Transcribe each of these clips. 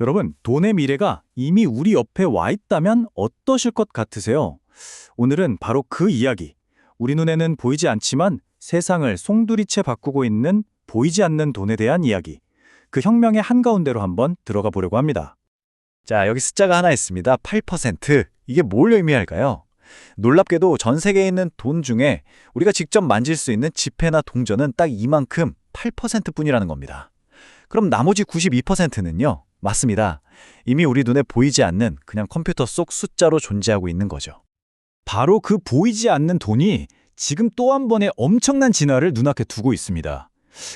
여러분, 돈의 미래가 이미 우리 옆에 와 있다면 어떠실 것 같으세요? 오늘은 바로 그 이야기. 우리 눈에는 보이지 않지만 세상을 송두리째 바꾸고 있는 보이지 않는 돈에 대한 이야기. 그 혁명의 한가운데로 한번 들어가 보려고 합니다. 자, 여기 숫자가 하나 있습니다. 8%. 이게 뭘 의미할까요? 놀랍게도 전 세계에 있는 돈 중에 우리가 직접 만질 수 있는 지폐나 동전은 딱 이만큼 8%뿐이라는 겁니다. 그럼 나머지 92%는요? 맞습니다. 이미 우리 눈에 보이지 않는 그냥 컴퓨터 속 숫자로 존재하고 있는 거죠. 바로 그 보이지 않는 돈이 지금 또 한 번의 엄청난 진화를 눈앞에 두고 있습니다.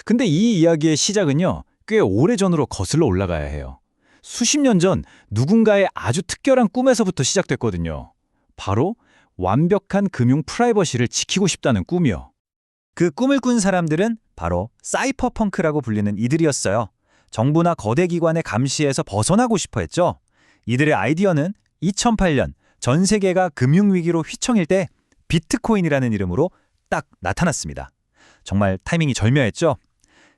근데 이 이야기의 시작은요, 꽤 오래전으로 거슬러 올라가야 해요. 수십 년 전 누군가의 아주 특별한 꿈에서부터 시작됐거든요. 바로 완벽한 금융 프라이버시를 지키고 싶다는 꿈이요. 그 꿈을 꾼 사람들은 바로 사이퍼펑크라고 불리는 이들이었어요. 정부나 거대 기관의 감시에서 벗어나고 싶어 했죠. 이들의 아이디어는 2008년 전 세계가 금융위기로 휘청일 때 비트코인이라는 이름으로 딱 나타났습니다. 정말 타이밍이 절묘했죠.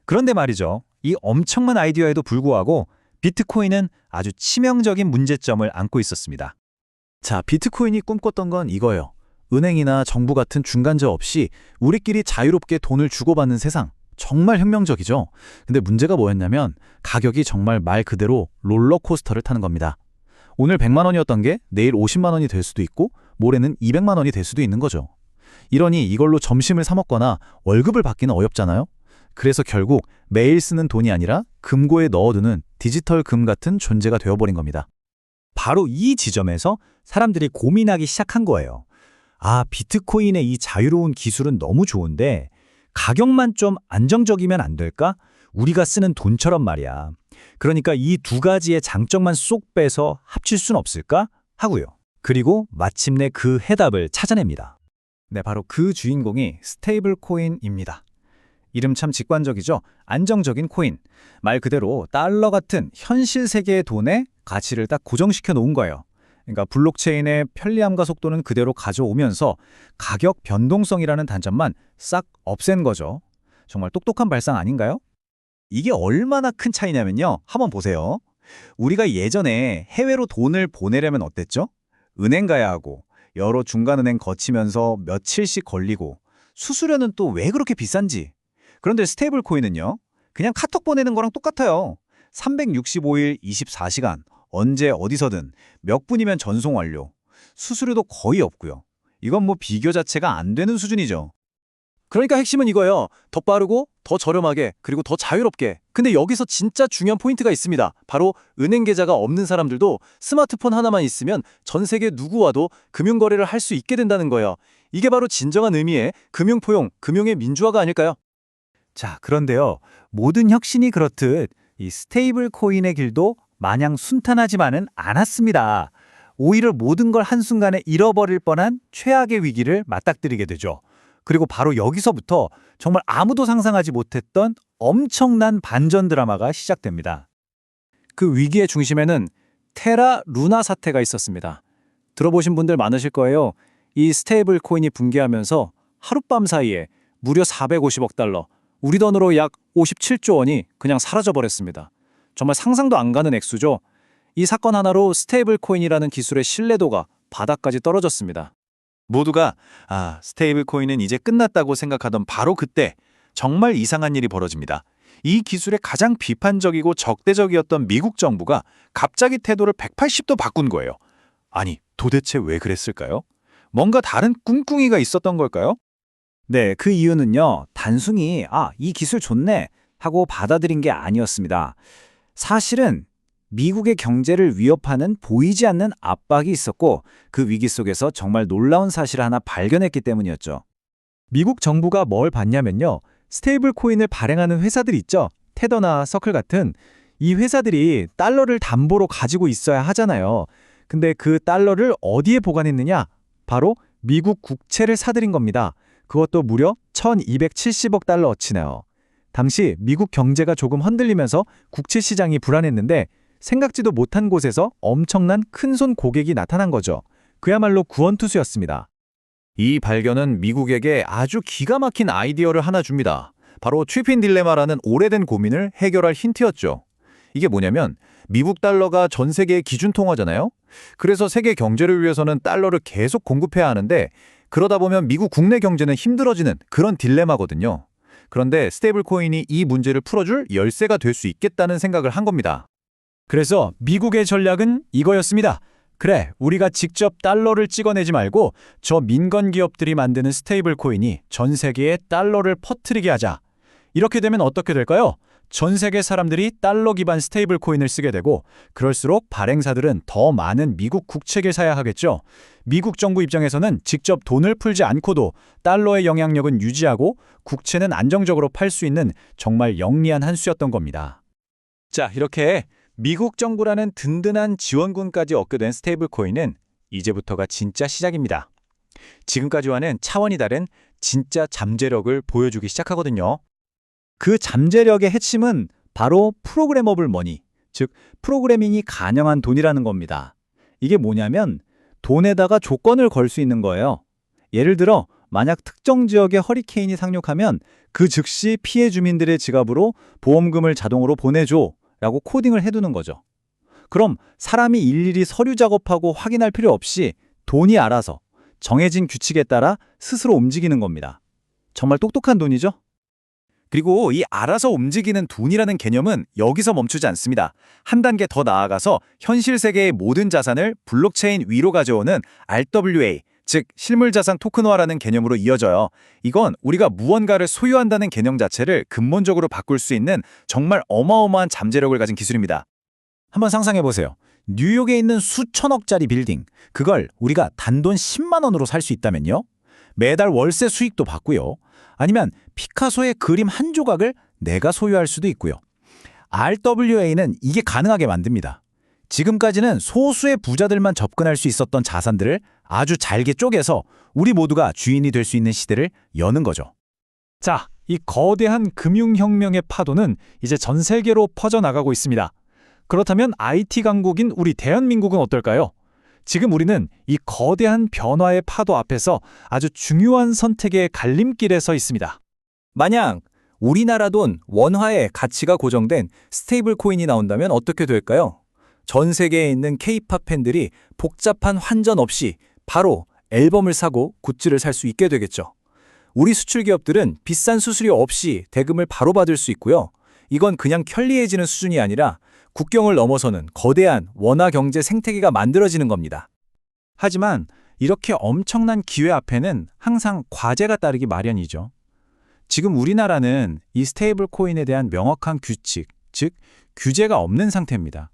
그런데 말이죠. 이 엄청난 아이디어에도 불구하고 비트코인은 아주 치명적인 문제점을 안고 있었습니다. 자, 비트코인이 꿈꿨던 건 이거예요. 은행이나 정부 같은 중간자 없이 우리끼리 자유롭게 돈을 주고받는 세상. 정말 혁명적이죠. 근데 문제가 뭐였냐면 가격이 정말 말 그대로 롤러코스터를 타는 겁니다. 오늘 100만 원이었던 게 내일 50만 원이 될 수도 있고 모레는 200만 원이 될 수도 있는 거죠. 이러니 이걸로 점심을 사 먹거나 월급을 받기는 어렵잖아요. 그래서 결국 매일 쓰는 돈이 아니라 금고에 넣어두는 디지털 금 같은 존재가 되어버린 겁니다. 바로 이 지점에서 사람들이 고민하기 시작한 거예요. 아, 비트코인의 이 자유로운 기술은 너무 좋은데 가격만 좀 안정적이면 안 될까? 우리가 쓰는 돈처럼 말이야. 그러니까 이 두 가지의 장점만 쏙 빼서 합칠 순 없을까? 하고요. 그리고 마침내 그 해답을 찾아냅니다. 네, 바로 그 주인공이 스테이블 코인입니다. 이름 참 직관적이죠? 안정적인 코인. 말 그대로 달러 같은 현실 세계의 돈의 가치를 딱 고정시켜 놓은 거예요. 그러니까 블록체인의 편리함과 속도는 그대로 가져오면서 가격 변동성이라는 단점만 싹 없앤 거죠. 정말 똑똑한 발상 아닌가요? 이게 얼마나 큰 차이냐면요. 한번 보세요. 우리가 예전에 해외로 돈을 보내려면 어땠죠? 은행 가야 하고 여러 중간은행 거치면서 며칠씩 걸리고 수수료는 또 왜 그렇게 비싼지. 그런데 스테이블 코인은요. 그냥 카톡 보내는 거랑 똑같아요. 365일 24시간 언제 어디서든 몇 분이면 전송 완료. 수수료도 거의 없고요. 이건 뭐 비교 자체가 안 되는 수준이죠. 그러니까 핵심은 이거예요. 더 빠르고 더 저렴하게 그리고 더 자유롭게. 근데 여기서 진짜 중요한 포인트가 있습니다. 바로 은행 계좌가 없는 사람들도 스마트폰 하나만 있으면 전 세계 누구와도 금융거래를 할 수 있게 된다는 거예요. 이게 바로 진정한 의미의 금융포용, 금융의 민주화가 아닐까요? 자, 그런데요. 모든 혁신이 그렇듯 이 스테이블 코인의 길도 마냥 순탄하지만은 않았습니다. 오히려 모든 걸 한순간에 잃어버릴 뻔한 최악의 위기를 맞닥뜨리게 되죠. 그리고 바로 여기서부터 정말 아무도 상상하지 못했던 엄청난 반전 드라마가 시작됩니다. 그 위기의 중심에는 테라 루나 사태가 있었습니다. 들어보신 분들 많으실 거예요. 이 스테이블 코인이 붕괴하면서 하룻밤 사이에 무려 450억 달러, 우리 돈으로 약 57조 원이 그냥 사라져버렸습니다. 정말 상상도 안 가는 액수죠. 이 사건 하나로 스테이블 코인이라는 기술의 신뢰도가 바닥까지 떨어졌습니다. 모두가 스테이블 코인은 이제 끝났다고 생각하던 바로 그때 정말 이상한 일이 벌어집니다. 이 기술에 가장 비판적이고 적대적이었던 미국 정부가 갑자기 태도를 180도 바꾼 거예요. 아니, 도대체 왜 그랬을까요? 뭔가 다른 꿍꿍이가 있었던 걸까요? 네, 그 이유는요. 단순히 이 기술 좋네 하고 받아들인 게 아니었습니다. 사실은 미국의 경제를 위협하는 보이지 않는 압박이 있었고 그 위기 속에서 정말 놀라운 사실을 하나 발견했기 때문이었죠. 미국 정부가 뭘 봤냐면요. 스테이블 코인을 발행하는 회사들 있죠. 테더나 서클 같은 이 회사들이 달러를 담보로 가지고 있어야 하잖아요. 근데 그 달러를 어디에 보관했느냐? 바로 미국 국채를 사들인 겁니다. 그것도 무려 1270억 달러어치네요. 당시 미국 경제가 조금 흔들리면서 국채 시장이 불안했는데 생각지도 못한 곳에서 엄청난 큰손 고객이 나타난 거죠. 그야말로 구원투수였습니다. 이 발견은 미국에게 아주 기가 막힌 아이디어를 하나 줍니다. 바로 취핀 딜레마라는 오래된 고민을 해결할 힌트였죠. 이게 뭐냐면 미국 달러가 전 세계의 기준 통화잖아요. 그래서 세계 경제를 위해서는 달러를 계속 공급해야 하는데 그러다 보면 미국 국내 경제는 힘들어지는 그런 딜레마거든요. 그런데 스테이블 코인이 이 문제를 풀어줄 열쇠가 될 수 있겠다는 생각을 한 겁니다. 그래서 미국의 전략은 이거였습니다. 그래, 우리가 직접 달러를 찍어내지 말고 저 민간 기업들이 만드는 스테이블 코인이 전 세계에 달러를 퍼뜨리게 하자. 이렇게 되면 어떻게 될까요? 전 세계 사람들이 달러 기반 스테이블 코인을 쓰게 되고 그럴수록 발행사들은 더 많은 미국 국채를 사야 하겠죠. 미국 정부 입장에서는 직접 돈을 풀지 않고도 달러의 영향력은 유지하고 국채는 안정적으로 팔 수 있는 정말 영리한 한 수였던 겁니다. 자, 이렇게 미국 정부라는 든든한 지원군까지 얻게 된 스테이블 코인은 이제부터가 진짜 시작입니다. 지금까지와는 차원이 다른 진짜 잠재력을 보여주기 시작하거든요. 그 잠재력의 핵심은 바로 프로그래머블 머니, 즉 프로그래밍이 가능한 돈이라는 겁니다. 이게 뭐냐면 돈에다가 조건을 걸 수 있는 거예요. 예를 들어 만약 특정 지역에 허리케인이 상륙하면 그 즉시 피해 주민들의 지갑으로 보험금을 자동으로 보내줘 라고 코딩을 해두는 거죠. 그럼 사람이 일일이 서류 작업하고 확인할 필요 없이 돈이 알아서 정해진 규칙에 따라 스스로 움직이는 겁니다. 정말 똑똑한 돈이죠? 그리고 이 알아서 움직이는 돈이라는 개념은 여기서 멈추지 않습니다. 한 단계 더 나아가서 현실 세계의 모든 자산을 블록체인 위로 가져오는 RWA, 즉 실물자산 토큰화라는 개념으로 이어져요. 이건 우리가 무언가를 소유한다는 개념 자체를 근본적으로 바꿀 수 있는 정말 어마어마한 잠재력을 가진 기술입니다. 한번 상상해 보세요. 뉴욕에 있는 수천억짜리 빌딩, 그걸 우리가 단돈 10만 원으로 살 수 있다면요? 매달 월세 수익도 받고요. 아니면 피카소의 그림 한 조각을 내가 소유할 수도 있고요. RWA는 이게 가능하게 만듭니다. 지금까지는 소수의 부자들만 접근할 수 있었던 자산들을 아주 잘게 쪼개서 우리 모두가 주인이 될 수 있는 시대를 여는 거죠. 자, 이 거대한 금융혁명의 파도는 이제 전 세계로 퍼져나가고 있습니다. 그렇다면 IT 강국인 우리 대한민국은 어떨까요? 지금 우리는 이 거대한 변화의 파도 앞에서 아주 중요한 선택의 갈림길에 서 있습니다. 만약 우리나라 돈 원화의 가치가 고정된 스테이블 코인이 나온다면 어떻게 될까요? 전 세계에 있는 K-팝 팬들이 복잡한 환전 없이 바로 앨범을 사고 굿즈를 살 수 있게 되겠죠. 우리 수출 기업들은 비싼 수수료 없이 대금을 바로 받을 수 있고요. 이건 그냥 편리해지는 수준이 아니라 국경을 넘어서는 거대한 원화 경제 생태계가 만들어지는 겁니다. 하지만 이렇게 엄청난 기회 앞에는 항상 과제가 따르기 마련이죠. 지금 우리나라는 이 스테이블 코인에 대한 명확한 규칙, 즉 규제가 없는 상태입니다.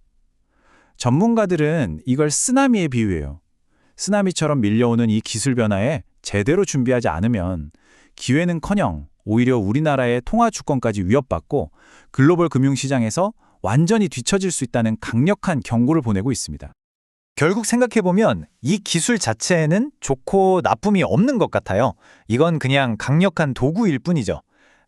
전문가들은 이걸 쓰나미에 비유해요. 쓰나미처럼 밀려오는 이 기술 변화에 제대로 준비하지 않으면 기회는커녕 오히려 우리나라의 통화 주권까지 위협받고 글로벌 금융시장에서 완전히 뒤처질 수 있다는 강력한 경고를 보내고 있습니다. 결국 생각해보면 이 기술 자체에는 좋고 나쁨이 없는 것 같아요. 이건 그냥 강력한 도구일 뿐이죠.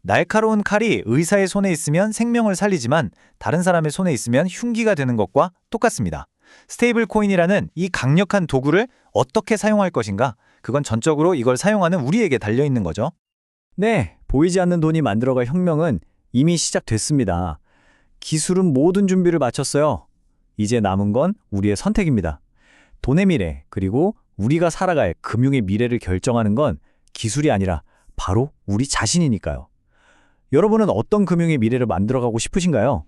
날카로운 칼이 의사의 손에 있으면 생명을 살리지만 다른 사람의 손에 있으면 흉기가 되는 것과 똑같습니다. 스테이블 코인이라는 이 강력한 도구를 어떻게 사용할 것인가? 그건 전적으로 이걸 사용하는 우리에게 달려있는 거죠. 네, 보이지 않는 돈이 만들어갈 혁명은 이미 시작됐습니다. 기술은 모든 준비를 마쳤어요. 이제 남은 건 우리의 선택입니다. 돈의 미래, 그리고 우리가 살아갈 금융의 미래를 결정하는 건 기술이 아니라 바로 우리 자신이니까요. 여러분은 어떤 금융의 미래를 만들어가고 싶으신가요?